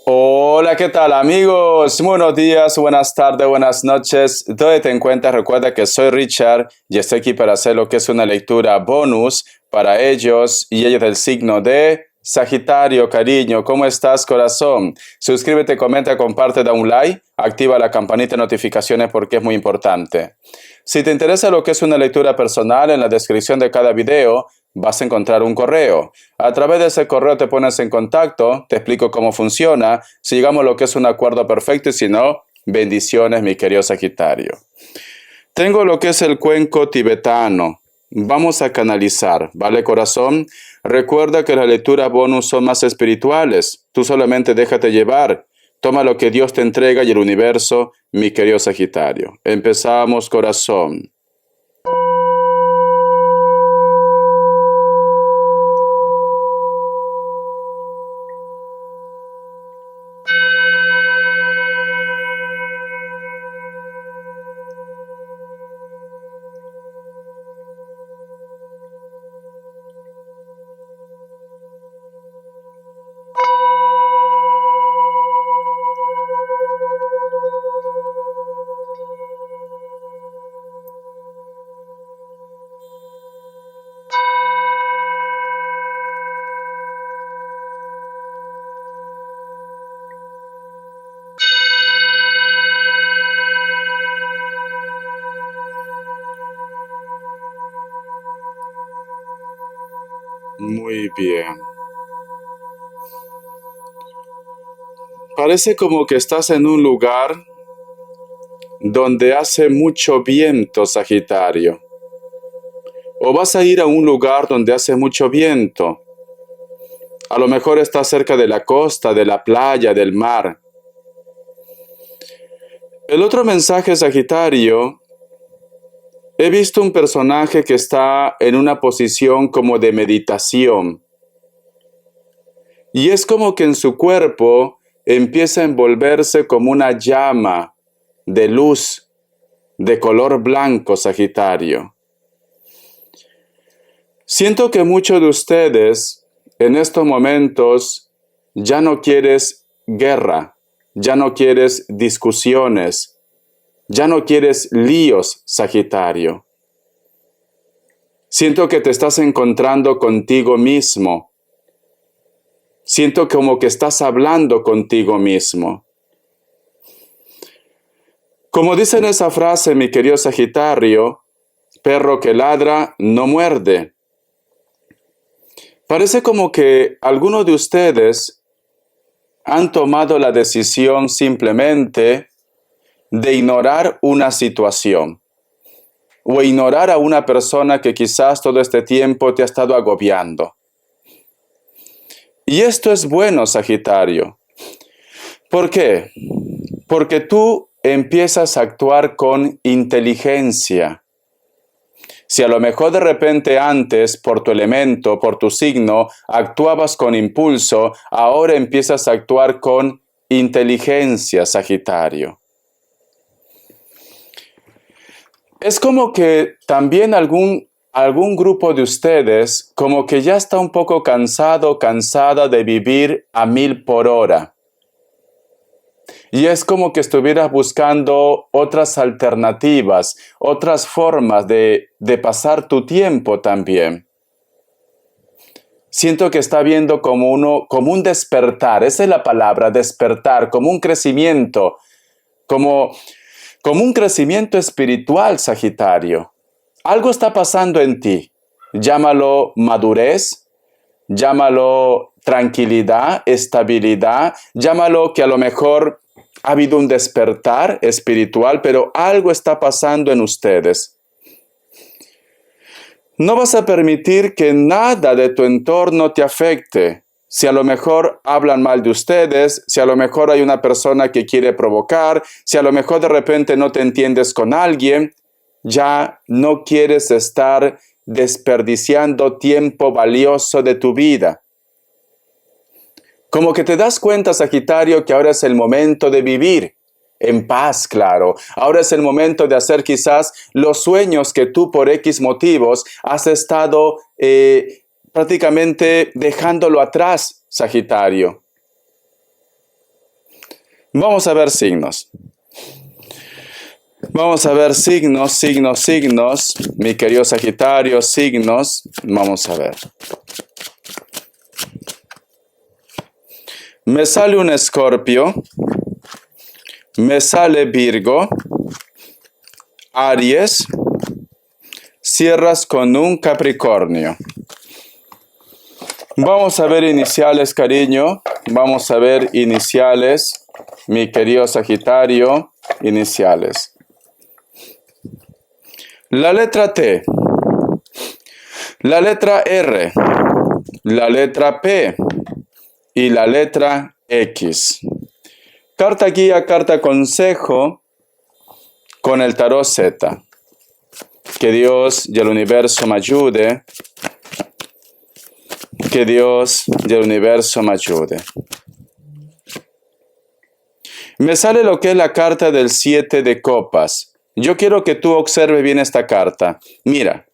Hola, ¿qué tal amigos? Buenos días, buenas tardes, buenas noches. ¿Dónde te encuentras? Recuerda que soy Richard y estoy aquí para hacer lo que es una lectura bonus para ellos y ellos del signo de Sagitario, cariño. ¿Cómo estás, corazón? Suscríbete, comenta, comparte, da un like, activa la campanita de notificaciones porque es muy importante. Si te interesa lo que es una lectura personal, en la descripción de cada video vas a encontrar un correo. A través de ese correo te pones en contacto, te explico cómo funciona, si llegamos a lo que es un acuerdo perfecto y si no, bendiciones, mi querido Sagitario. Tengo lo que es el cuenco tibetano. Vamos a canalizar, ¿vale, corazón? Recuerda que las lecturas bonus son más espirituales. Tú solamente déjate llevar. Toma lo que Dios te entrega y el universo, mi querido Sagitario. Empezamos, corazón. Muy bien. Parece como que estás en un lugar donde hace mucho viento, Sagitario. O vas a ir a un lugar donde hace mucho viento. A lo mejor estás cerca de la costa, de la playa, del mar. El otro mensaje, Sagitario, he visto un personaje que está en una posición como de meditación. Y es como que en su cuerpo empieza a envolverse como una llama de luz de color blanco, Sagitario. Siento que muchos de ustedes en estos momentos ya no quieres guerra, ya no quieres discusiones, ya no quieres líos, Sagitario. Siento que te estás encontrando contigo mismo. Siento como que estás hablando contigo mismo. Como dice en esa frase, mi querido Sagitario, perro que ladra no muerde. Parece como que algunos de ustedes han tomado la decisión simplemente de ignorar una situación o ignorar a una persona que quizás todo este tiempo te ha estado agobiando. Y esto es bueno, Sagitario. ¿Por qué? Porque tú empiezas a actuar con inteligencia. Si a lo mejor de repente antes, por tu elemento, por tu signo, actuabas con impulso, ahora empiezas a actuar con inteligencia, Sagitario. Es como que también algún grupo de ustedes como que ya está un poco cansado, cansada de vivir a 1000 por hora. Y es como que estuvieras buscando otras alternativas, otras formas de pasar tu tiempo también. Siento que está viendo como un despertar, esa es la palabra, despertar, como un crecimiento, como un crecimiento espiritual, Sagitario. Algo está pasando en ti. Llámalo madurez, llámalo tranquilidad, estabilidad, llámalo que a lo mejor ha habido un despertar espiritual, pero algo está pasando en ustedes. No vas a permitir que nada de tu entorno te afecte. Si a lo mejor hablan mal de ustedes, si a lo mejor hay una persona que quiere provocar, si a lo mejor de repente no te entiendes con alguien, ya no quieres estar desperdiciando tiempo valioso de tu vida. Como que te das cuenta, Sagitario, que ahora es el momento de vivir en paz, claro. Ahora es el momento de hacer quizás los sueños que tú por X motivos has estado prácticamente dejándolo atrás, Sagitario. Vamos a ver signos. Vamos a ver signos, signos, signos. Mi querido Sagitario, signos. Vamos a ver. Me sale un Escorpio. Me sale Virgo. Aries. Cierras con un Capricornio. Vamos a ver iniciales, cariño. Vamos a ver iniciales. Mi querido Sagitario, iniciales. La letra T, la letra R, la letra P y la letra X. Carta guía, carta consejo con el tarot Z. Que Dios y el universo me ayude. Que Dios y el universo me ayude. Me sale lo que es la carta del 7 de copas. Yo quiero que tú observes bien esta carta. Mira,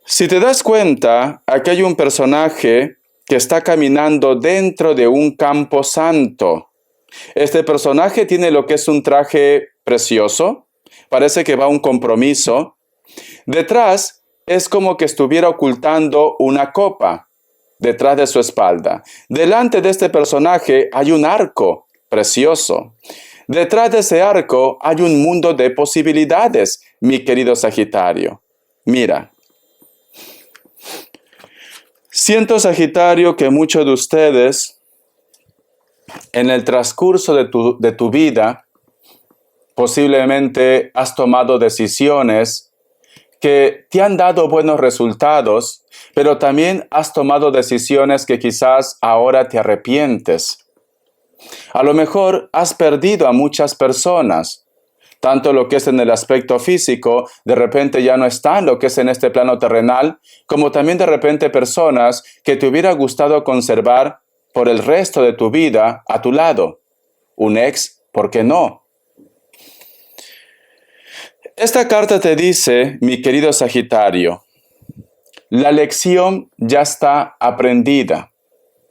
si te das cuenta, aquí hay un personaje que está caminando dentro de un campo santo. Este personaje tiene lo que es un traje precioso. Parece que va a un compromiso. Detrás es como que estuviera ocultando una copa detrás de su espalda. Delante de este personaje hay un arco precioso. Detrás de ese arco hay un mundo de posibilidades, mi querido Sagitario. Mira. Siento, Sagitario, que muchos de ustedes, en el transcurso de tu vida, posiblemente has tomado decisiones que te han dado buenos resultados, pero también has tomado decisiones que quizás ahora te arrepientes. A lo mejor has perdido a muchas personas, tanto lo que es en el aspecto físico, de repente ya no están lo que es en este plano terrenal, como también de repente personas que te hubiera gustado conservar por el resto de tu vida a tu lado. Un ex, ¿por qué no? Esta carta te dice, mi querido Sagitario, la lección ya está aprendida.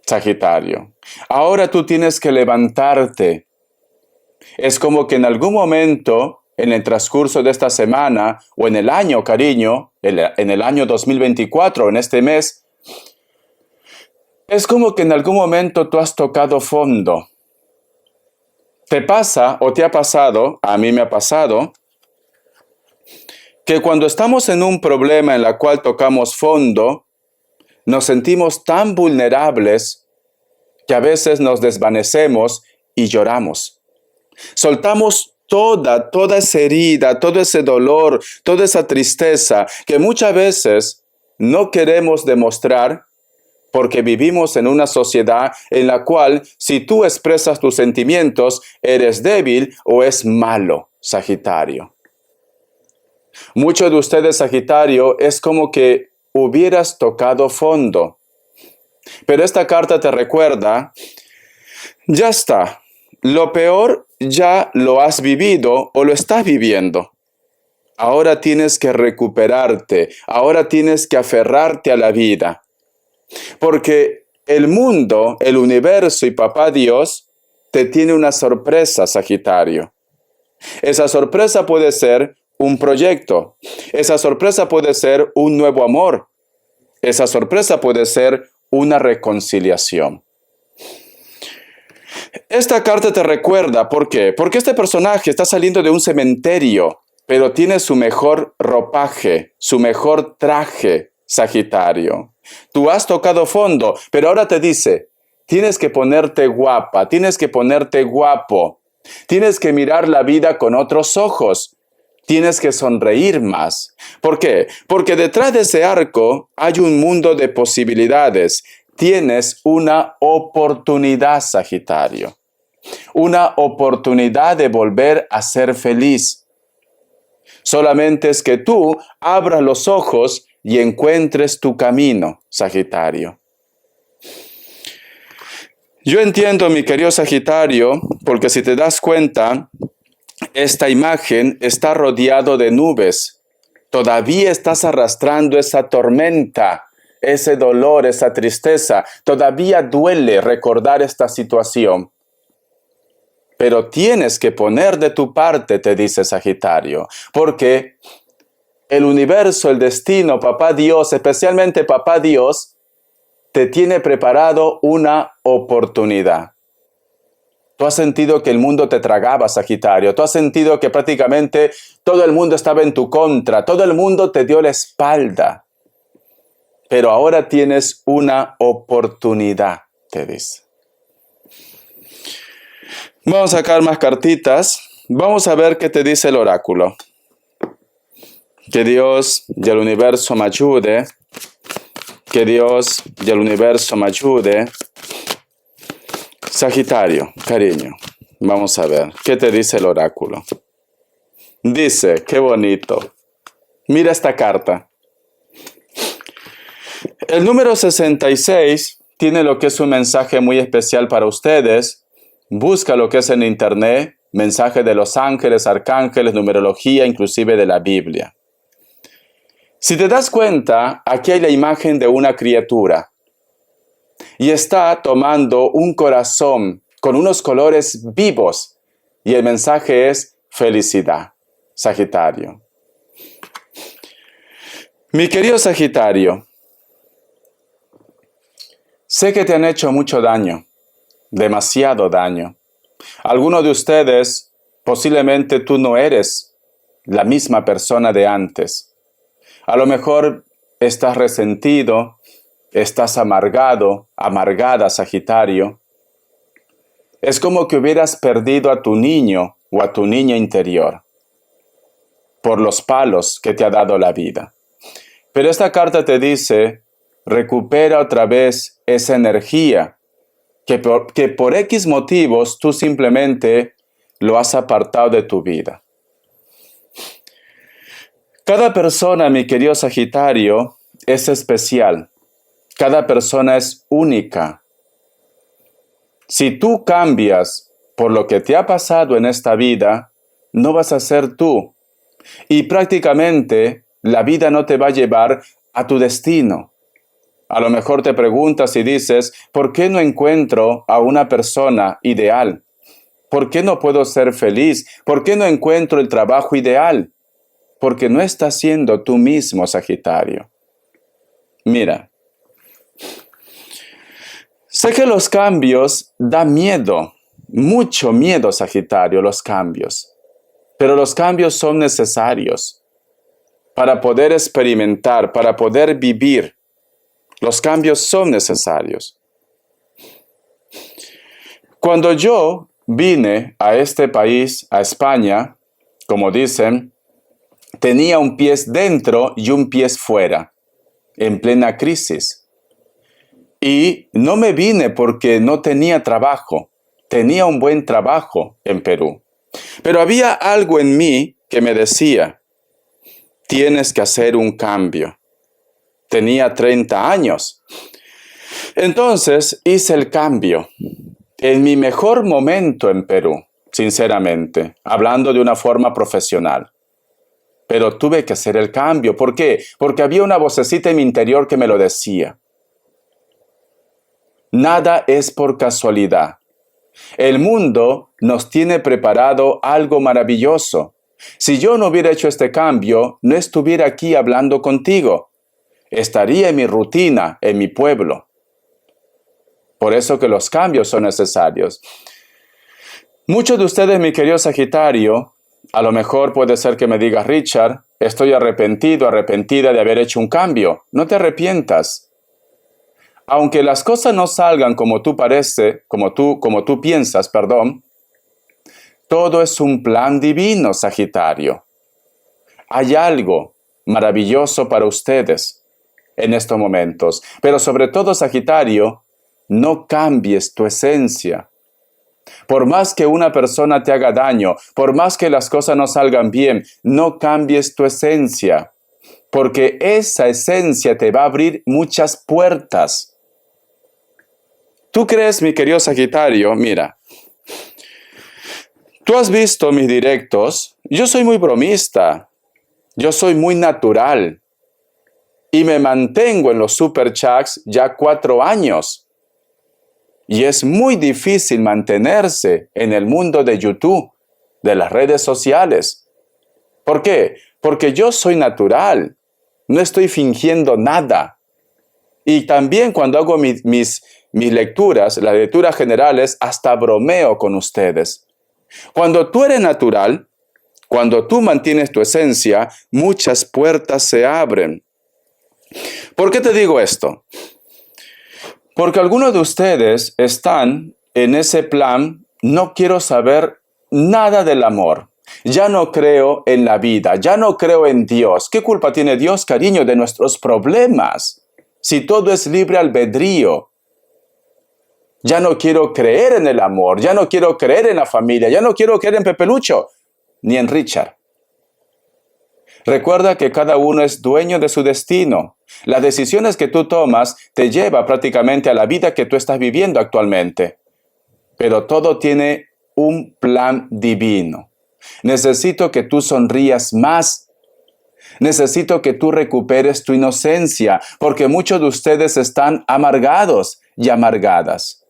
Sagitario, ahora tú tienes que levantarte. Es como que en algún momento, en el transcurso de esta semana, o en el año, cariño, en el año 2024, en este mes, es como que en algún momento tú has tocado fondo. ¿Te pasa o te ha pasado? A mí me ha pasado, que cuando estamos en un problema en el cual tocamos fondo, nos sentimos tan vulnerables que a veces nos desvanecemos y lloramos. Soltamos toda esa herida, todo ese dolor, toda esa tristeza que muchas veces no queremos demostrar porque vivimos en una sociedad en la cual si tú expresas tus sentimientos, eres débil o es malo, Sagitario. Muchos de ustedes, Sagitario, es como que hubieras tocado fondo. Pero esta carta te recuerda, ya está, lo peor ya lo has vivido o lo estás viviendo. Ahora tienes que recuperarte, ahora tienes que aferrarte a la vida. Porque el mundo, el universo y Papá Dios te tiene una sorpresa, Sagitario. Esa sorpresa puede ser un proyecto, esa sorpresa puede ser un nuevo amor, esa sorpresa puede ser una reconciliación. Esta carta te recuerda, ¿por qué? Porque este personaje está saliendo de un cementerio, pero tiene su mejor ropaje, su mejor traje, Sagitario. Tú has tocado fondo, pero ahora te dice, tienes que ponerte guapa, tienes que ponerte guapo, tienes que mirar la vida con otros ojos. Tienes que sonreír más. ¿Por qué? Porque detrás de ese arco hay un mundo de posibilidades. Tienes una oportunidad, Sagitario. Una oportunidad de volver a ser feliz. Solamente es que tú abras los ojos y encuentres tu camino, Sagitario. Yo entiendo, mi querido Sagitario, porque si te das cuenta, esta imagen está rodeado de nubes. Todavía estás arrastrando esa tormenta, ese dolor, esa tristeza. Todavía duele recordar esta situación. pero tienes que poner de tu parte, te dice Sagitario, porque el universo, el destino, Papá Dios, especialmente Papá Dios, te tiene preparado una oportunidad. Tú has sentido que el mundo te tragaba, Sagitario. Tú has sentido que prácticamente todo el mundo estaba en tu contra. Todo el mundo te dio la espalda. Pero ahora tienes una oportunidad, te dice. Vamos a sacar más cartitas. Vamos a ver qué te dice el oráculo. Que Dios y el universo me ayude. Que Dios y el universo me ayude. Sagitario, cariño, vamos a ver, ¿qué te dice el oráculo? Dice, qué bonito. Mira esta carta. El número 66 tiene lo que es un mensaje muy especial para ustedes. Busca lo que es en internet, mensaje de los ángeles, arcángeles, numerología, inclusive de la Biblia. Si te das cuenta, aquí hay la imagen de una criatura. Y está tomando un corazón con unos colores vivos. Y el mensaje es felicidad, Sagitario. Mi querido Sagitario, sé que te han hecho mucho daño, demasiado daño. Algunos de ustedes, posiblemente tú no eres la misma persona de antes. A lo mejor estás resentido, estás amargado, amargada, Sagitario. Es como que hubieras perdido a tu niño o a tu niña interior por los palos que te ha dado la vida. Pero esta carta te dice, recupera otra vez esa energía que por X motivos tú simplemente lo has apartado de tu vida. Cada persona, mi querido Sagitario, es especial. Cada persona es única. Si tú cambias por lo que te ha pasado en esta vida, no vas a ser tú. Y prácticamente la vida no te va a llevar a tu destino. A lo mejor te preguntas y dices, ¿por qué no encuentro a una persona ideal? ¿Por qué no puedo ser feliz? ¿Por qué no encuentro el trabajo ideal? Porque no estás siendo tú mismo, Sagitario. Mira. Sé que los cambios dan miedo, mucho miedo, Sagitario, los cambios. Pero los cambios son necesarios para poder experimentar, para poder vivir. Los cambios son necesarios. Cuando yo vine a este país, a España, como dicen, tenía un pie dentro y un pie fuera, en plena crisis. Y no me vine porque no tenía trabajo. Tenía un buen trabajo en Perú. Pero había algo en mí que me decía, tienes que hacer un cambio. Tenía 30 años. Entonces hice el cambio. En mi mejor momento en Perú, sinceramente, hablando de una forma profesional. Pero tuve que hacer el cambio. ¿Por qué? Porque había una vocecita en mi interior que me lo decía. Nada es por casualidad. El mundo nos tiene preparado algo maravilloso. Si yo no hubiera hecho este cambio, no estuviera aquí hablando contigo. Estaría en mi rutina, en mi pueblo. Por eso que los cambios son necesarios. Muchos de ustedes, mi querido Sagitario, a lo mejor puede ser que me digas, Richard, estoy arrepentido, arrepentida de haber hecho un cambio. No te arrepientas. Aunque las cosas no salgan como tú piensas, todo es un plan divino, Sagitario. Hay algo maravilloso para ustedes en estos momentos. Pero sobre todo, Sagitario, no cambies tu esencia. Por más que una persona te haga daño, por más que las cosas no salgan bien, no cambies tu esencia. Porque esa esencia te va a abrir muchas puertas. ¿Tú crees, mi querido Sagitario? Mira, tú has visto mis directos. Yo soy muy bromista. Yo soy muy natural. Y me mantengo en los superchats ya 4 años. Y es muy difícil mantenerse en el mundo de YouTube, de las redes sociales. ¿Por qué? Porque yo soy natural. No estoy fingiendo nada. Y también cuando hago mis lecturas, las lecturas generales, hasta bromeo con ustedes. Cuando tú eres natural, cuando tú mantienes tu esencia, muchas puertas se abren. ¿Por qué te digo esto? Porque algunos de ustedes están en ese plan, no quiero saber nada del amor. Ya no creo en la vida, ya no creo en Dios. ¿Qué culpa tiene Dios, cariño, de nuestros problemas? Si todo es libre albedrío. Ya no quiero creer en el amor, ya no quiero creer en la familia, ya no quiero creer en Pepe Lucho, ni en Richard. Recuerda que cada uno es dueño de su destino. Las decisiones que tú tomas te llevan prácticamente a la vida que tú estás viviendo actualmente. Pero todo tiene un plan divino. Necesito que tú sonrías más. Necesito que tú recuperes tu inocencia, porque muchos de ustedes están amargados y amargadas.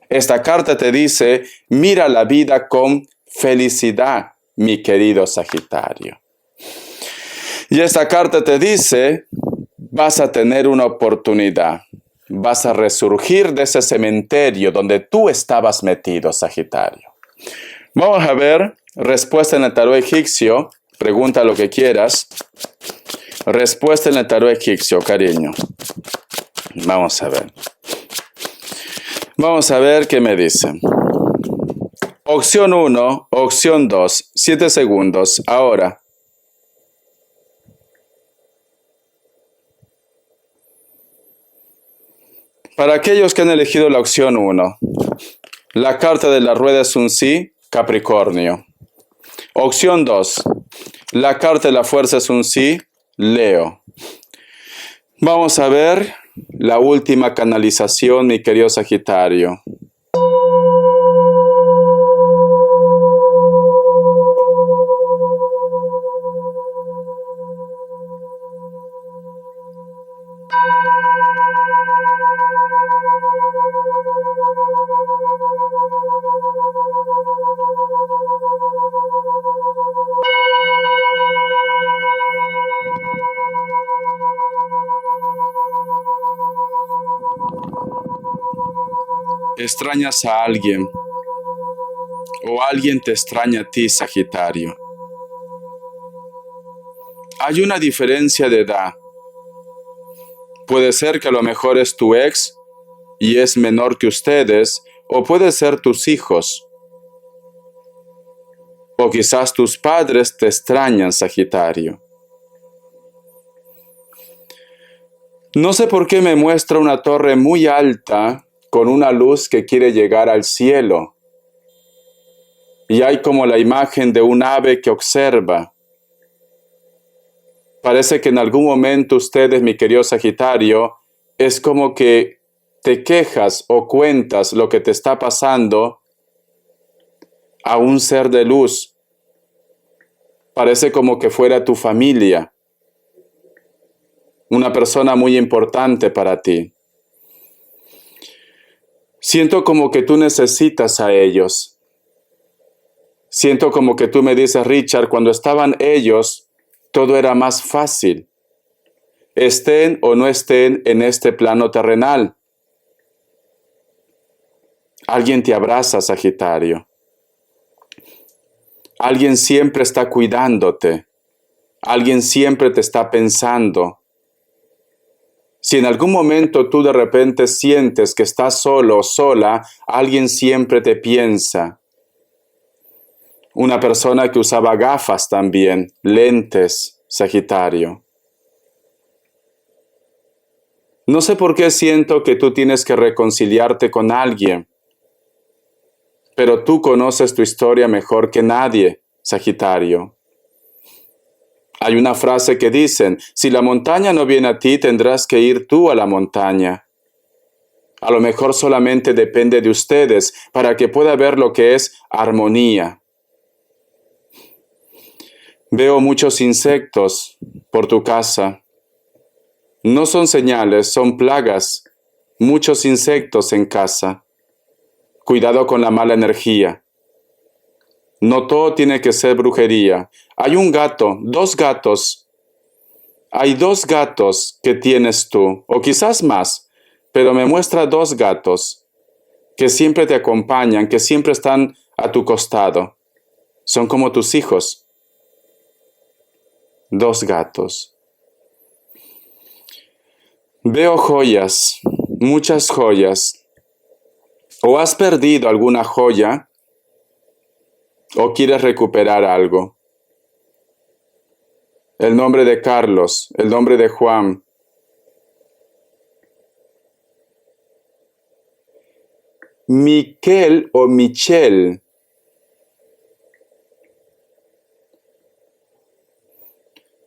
Esta carta te dice, mira la vida con felicidad, mi querido Sagitario. Y esta carta te dice, vas a tener una oportunidad. Vas a resurgir de ese cementerio donde tú estabas metido, Sagitario. Vamos a ver, respuesta en el tarot egipcio. Pregunta lo que quieras. Respuesta en el tarot egipcio, cariño. Vamos a ver. Vamos a ver qué me dicen. Opción 1, opción 2, 7 segundos. Ahora. Para aquellos que han elegido la opción 1, la carta de la rueda es un sí, Capricornio. Opción 2, la carta de la fuerza es un sí, Leo. Vamos a ver la última canalización, mi querido Sagitario. Extrañas a alguien o alguien te extraña a ti, Sagitario. Hay una diferencia de edad. Puede ser que a lo mejor es tu ex y es menor que ustedes, o puede ser tus hijos. O quizás tus padres te extrañan, Sagitario. No sé por qué me muestra una torre muy alta con una luz que quiere llegar al cielo. Y hay como la imagen de un ave que observa. Parece que en algún momento ustedes, mi querido Sagitario, es como que te quejas o cuentas lo que te está pasando a un ser de luz. Parece como que fuera tu familia. Una persona muy importante para ti. Siento como que tú necesitas a ellos. Siento como que tú me dices, Richard, cuando estaban ellos, todo era más fácil. Estén o no estén en este plano terrenal. Alguien te abraza, Sagitario. Alguien siempre está cuidándote. Alguien siempre te está pensando. Si en algún momento tú de repente sientes que estás solo o sola, alguien siempre te piensa. Una persona que usaba gafas también, lentes, Sagitario. No sé por qué siento que tú tienes que reconciliarte con alguien, pero tú conoces tu historia mejor que nadie, Sagitario. Hay una frase que dicen, si la montaña no viene a ti, tendrás que ir tú a la montaña. A lo mejor solamente depende de ustedes para que pueda ver lo que es armonía. Veo muchos insectos por tu casa. No son señales, son plagas. Muchos insectos en casa. Cuidado con la mala energía. No todo tiene que ser brujería. Hay un gato, 2 gatos. Hay 2 gatos que tienes tú, o quizás más, pero me muestra 2 gatos que siempre te acompañan, que siempre están a tu costado. Son como tus hijos. 2 gatos. Veo joyas, muchas joyas. O has perdido alguna joya, o quieres recuperar algo. El nombre de Carlos, el nombre de Juan. Miquel o Michelle.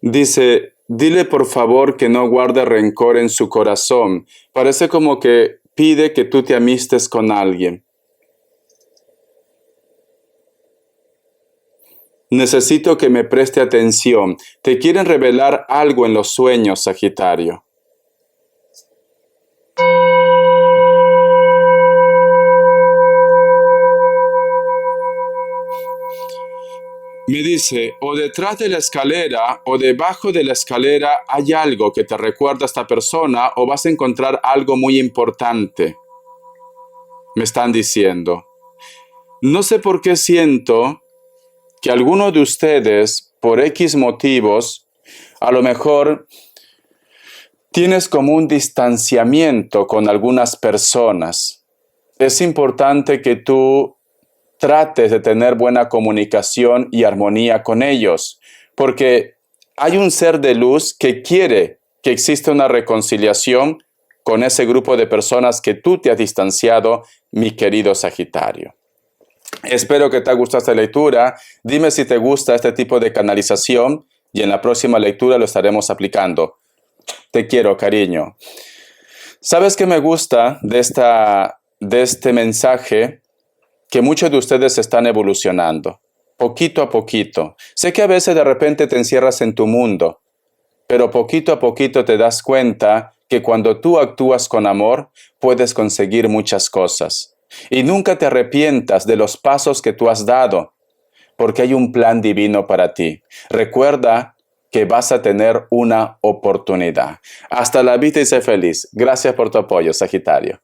Dice, dile por favor que no guarde rencor en su corazón. Parece como que pide que tú te amistes con alguien. Necesito que me preste atención. Te quieren revelar algo en los sueños, Sagitario. Me dice, o detrás de la escalera o debajo de la escalera hay algo que te recuerda a esta persona o vas a encontrar algo muy importante. Me están diciendo. No sé por qué siento que alguno de ustedes, por X motivos, a lo mejor tienes como un distanciamiento con algunas personas. Es importante que tú trates de tener buena comunicación y armonía con ellos, porque hay un ser de luz que quiere que exista una reconciliación con ese grupo de personas que tú te has distanciado, mi querido Sagitario. Espero que te haya gustado esta lectura. Dime si te gusta este tipo de canalización y en la próxima lectura lo estaremos aplicando. Te quiero, cariño. ¿Sabes qué me gusta de este mensaje? Que muchos de ustedes están evolucionando, poquito a poquito. Sé que a veces de repente te encierras en tu mundo, pero poquito a poquito te das cuenta que cuando tú actúas con amor, puedes conseguir muchas cosas. Y nunca te arrepientas de los pasos que tú has dado, porque hay un plan divino para ti. Recuerda que vas a tener una oportunidad. Hasta la vista y sé feliz. Gracias por tu apoyo, Sagitario.